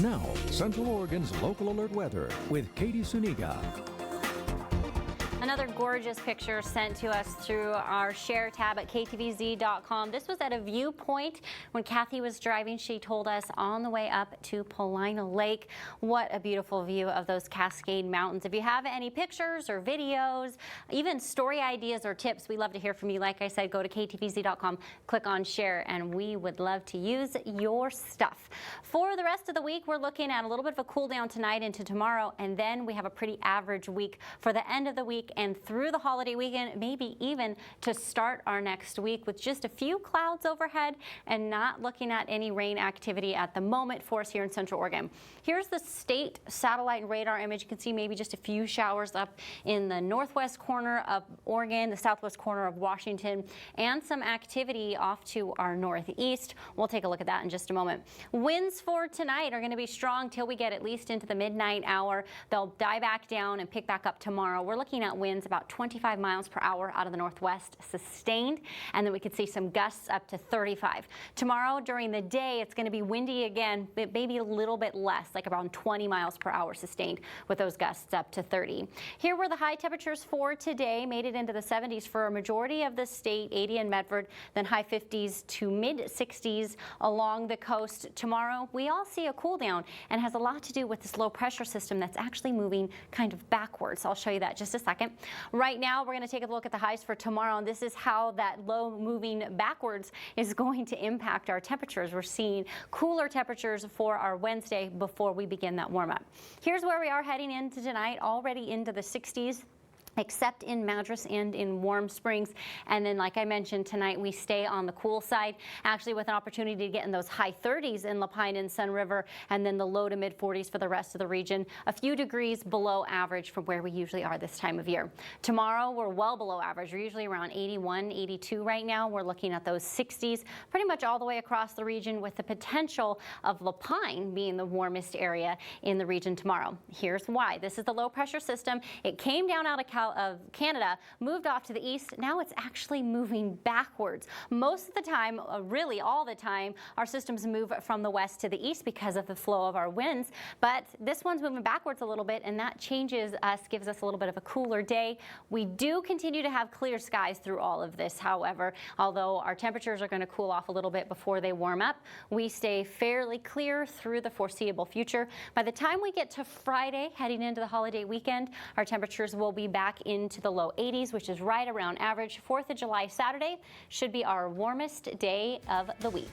Now, Central Oregon's local alert weather with Katie Suniga. Another gorgeous picture sent to us through our share tab at ktvz.com. This was at a viewpoint when Kathy was driving. She told us on the way up to Paulina Lake. What a beautiful view of those Cascade Mountains. If you have any pictures or videos, even story ideas or tips, we love to hear from you. Like I said, go to ktvz.com, click on share, and we would love to use your stuff. For the rest of the week, we're looking at a little bit of a cool down tonight into tomorrow, and then we have a pretty average week for the end of the week and through the holiday weekend, maybe even to start our next week with just a few clouds overhead and not looking at any rain activity at the moment for us here in Central Oregon. Here's the state satellite radar image. You can see maybe just a few showers up in the northwest corner of Oregon, the southwest corner of Washington, and some activity off to our northeast. We'll take a look at that in just a moment. Winds for tonight are going to be strong till we get at least into the midnight hour. They'll die back down and pick back up tomorrow. We're looking at winds about 25 miles per hour out of the northwest sustained, and then we could see some gusts up to 35. Tomorrow during the day, it's going to be windy again, but maybe a little bit less, like around 20 miles per hour sustained with those gusts up to 30. Here were the high temperatures for today, made it into the 70s for a majority of the state, 80 in Medford, then high 50s to mid 60s along the coast. Tomorrow, we all see a cool down and has a lot to do with this low pressure system that's actually moving kind of backwards. I'll show you that in just a second. Right now, we're going to take a look at the highs for tomorrow, and this is how that low moving backwards is going to impact our temperatures. We're seeing cooler temperatures for our Wednesday before we begin that warm up. Here's where we are heading into tonight, already into the 60s. Except in Madras and in Warm Springs. And then, like I mentioned, tonight we stay on the cool side, actually with an opportunity to get in those high 30s in Lapine and Sun River, and then the low to mid 40s for the rest of the region, a few degrees below average from where we usually are this time of year. Tomorrow, we're well below average. We're usually around 81, 82 right now. We're looking at those 60s pretty much all the way across the region, with the potential of Lapine being the warmest area in the region tomorrow. Here's why. This is the low pressure system. It came down out of Canada, moved off to the east. Now it's actually moving backwards. Most of the time, really all the time, our systems move from the west to the east because of the flow of our winds, but this one's moving backwards a little bit, and that changes us, gives us a little bit of a cooler day. We do continue to have clear skies through all of this, however, although our temperatures are going to cool off a little bit before they warm up. We stay fairly clear through the foreseeable future. By the time we get to Friday, heading into the holiday weekend, our temperatures will be back into the low 80s, which is right around average. 4th of July Saturday should be our warmest day of the week.